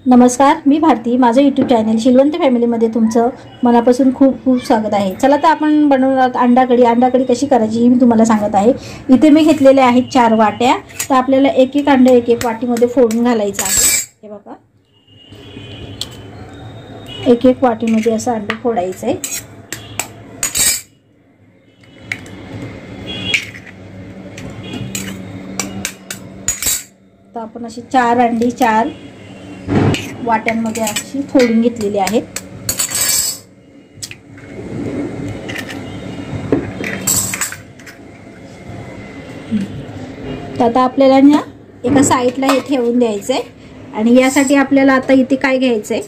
नमस्कार, मी भारती. माझं YouTube channel शीलवंत फॅमिलीमध्ये तुमचं मनापासून खूप खूप स्वागत आहे. चला तर आपण बनवणार अंडा कढी. अंडा कढी कशी करायची ही मी तुम्हाला सांगत आहे. इथे मी घेतलेले आहेत 4 वाट्या. तर आपल्याला एक एक अंडा एक एक वाटीमध्ये फोडून घालायचं आहे. हे बघा, एक एक वाटीमध्ये असं अंडे फोडायचं आहे. तर आपण अशी 4 अंडी 4 वाट्यांमध्ये अशी फोडून घेतलेली आहेत. तर आता आपल्याला ना एका साईडला हे ठेवून द्यायचंय. आणि यासाठी आपल्याला आता इथे काय घ्यायचंय,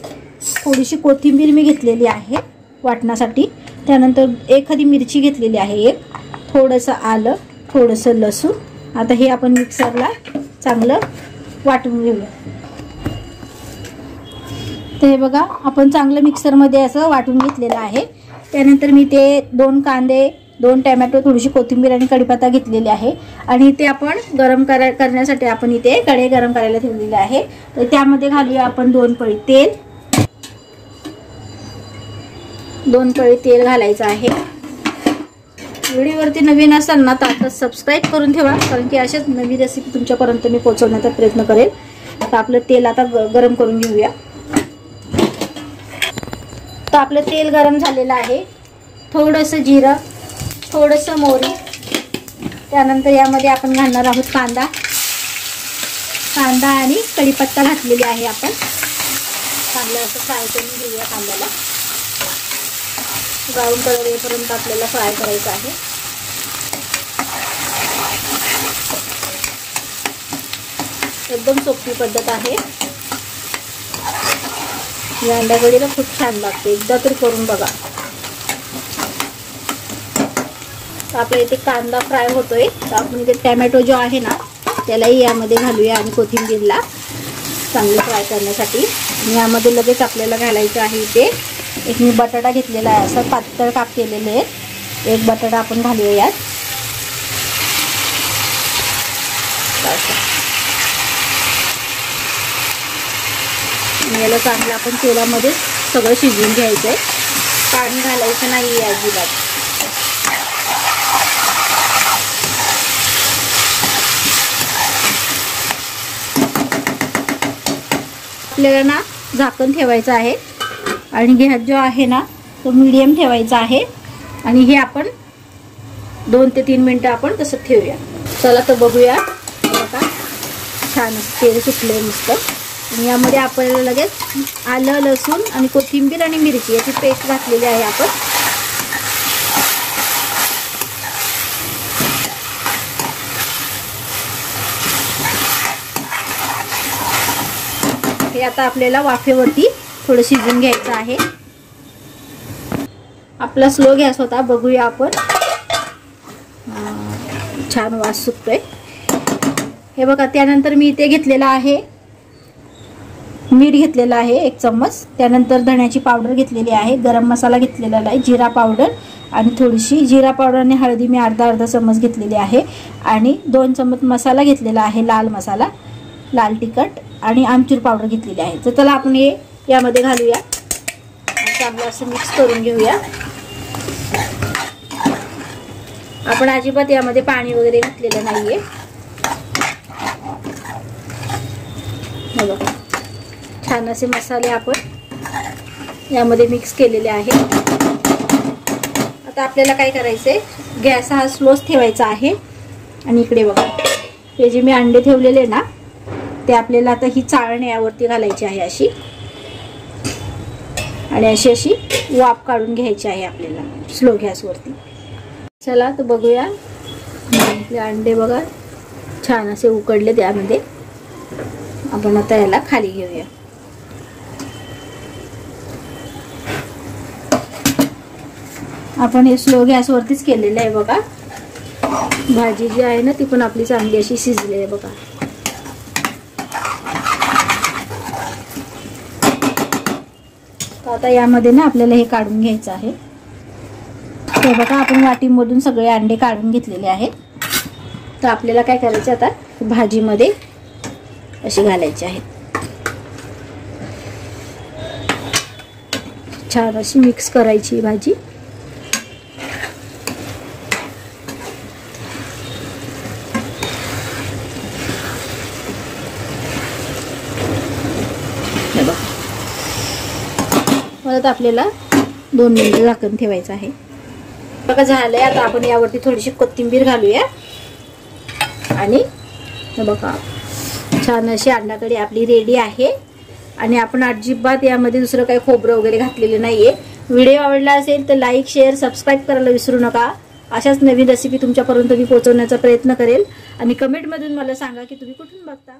थोडीशी कोथिंबीर मी घेतलेली आहे वाटण्यासाठी. त्यानंतर एखादी मिरची घेतलेली आहे, एक थोडंसं आलं, थोडंसं लसूण. आता हे आपण मिक्सरला चांगलं वाटून घेऊया. तर हे बघा, आपण चांगलं मिक्सरमध्ये असं वाटून घेतलेलं आहे. त्यानंतर मी ते 2 कांदे, 2 टोमॅटो, थोडीशी कोथिंबीर आणि कढीपत्ता घेतलेली आहे. आणि इथे आपण गरम करण्यासाठी आपण इथे कढई गरम करायला ठेवलेली आहे. तर त्यामध्ये घालूया आपण 2 पळी तेल. 2 पळी तेल घालायचं आहे. व्हिडिओवरती नवीन असाल ना तर आता सबस्क्राईब करून ठेवा, कारण की अशाच नवीन रेसिपी तुमच्यापर्यंत मी पोहोचवण्याचा प्रयत्न करेल. आता आपलं तेल आता गरम करून घेऊया. तर आपलं तेल गरम झालेलं आहे. थोडंसं जिरं, थोडंसं मोहरी, त्यानंतर यामध्ये आपण घालणार आहोत कांदा आणि कढीपत्ता घातलेली आहे. आपण चांगलं असं फ्राय करून घेऊया. कांद्याला ब्राऊन कलर येईपर्यंत आपल्याला फ्राय करायचं आहे. एकदम सोपी पद्धत आहे. या अंडा कढीला खूप छान लागते, एकदा तरी करून बघा. आपल्या इथे कांदा फ्राय होतोय. तर आपण इथे टोमॅटो जो आहे ना त्यालाही यामध्ये घालूया आणि कोथिंबीरला चांगली फ्राय करण्यासाठी. आणि यामध्ये लगेच आपल्याला घालायचं आहे इथे एक मी बटाटा घेतलेला आहे, असं पातळ काप केलेले आहेत. एक बटाटा आपण घालूया यात. याला चांगलं आपण तेलामध्ये सगळं शिजवून घ्यायचं आहे. पाणी घालायचं नाही अजिबात. आपल्याला ना झाकण ठेवायचं आहे आणि गॅस जो आहे ना तो मीडियम ठेवायचा आहे. आणि हे आपण 2 ते 3 मिनिटं आपण तसं ठेवूया. चला तर बघूया. बघा, छान तेल सुटले मस्त. आणि यामध्ये आपल्याला लगेच आलं, लसूण आणि कोथिंबीर आणि मिरची याची पेस्ट घातलेली आहे आपण. हे आता आपल्याला वाफेवरती थोडं शिजून घ्यायचं आहे. आपला स्लो गॅस होता. बघूया आपण. छान वास सुटतोय. हे बघा, त्यानंतर मी इथे घेतलेला आहे मीठ घेतलेलं आहे 1 चम्मच. त्यानंतर धण्याची पावडर घेतलेली आहे, गरम मसाला घेतलेला आहे, जिरा पावडर आणि थोडीशी जिरा पावडर आणि हळदी मी अर्धा चम्मच घेतलेली आहे. आणि 2 चम्मच मसाला घेतलेला आहे, लाल मसाला, लाल तिखट आणि आमचूर पावडर घेतलेली आहे. तर चला आपण हे यामध्ये घालूया. चांगलं असं मिक्स करून घेऊया. आपण अजिबात यामध्ये पाणी वगैरे घातलेलं नाहीये. बघा, छान असे मसाले आपण यामध्ये मिक्स केलेले आहेत. आता आपल्याला काय करायचंय, गॅस हा स्लोच ठेवायचा आहे. आणि इकडे बघा, हे जे मी अंडे ठेवलेले ना ते आपल्याला आता ही चाळणी यावरती घालायची आहे अशी. आणि अशी वाफ काढून घ्यायची आहे आपल्याला स्लो गॅसवरती. चला तर बघूया. आपले अंडे बघा छान असे उकडले. त्यामध्ये आपण आता याला खाली घेऊया. आपण हे स्लो गॅसवरतीच केलेलं आहे. बघा, भाजी जी आहे ना ती पण आपली चांगली अशी शिजली आहे. बघा, आता यामध्ये ना आपल्याला हे काढून घ्यायचं आहे. हे बघा, आपण वाटीमधून सगळे अंडे काढून घेतलेले आहेत. तर आपल्याला काय करायचं, आता भाजीमध्ये अशी घालायची आहेत. छान अशी मिक्स करायची भाजी. परत आपल्याला 2 मिनिटं झाकण ठेवायचं आहे. बघा झालंय. आता आपण यावरती थोडीशी कोथिंबीर घालूया आणि बघा छान अशी अंडा कढी आपली रेडी आहे. आणि आपण अजिबात यामध्ये दुसरं काही खोबरं वगैरे घातलेलं नाहीये. व्हिडिओ आवडला असेल तर लाईक, शेअर, सबस्क्राईब करायला विसरू नका. अशाच नवीन रेसिपी तुमच्यापर्यंत मी पोहोचवण्याचा प्रयत्न करेल. आणि कमेंटमधून मला सांगा की तुम्ही कुठून बघता.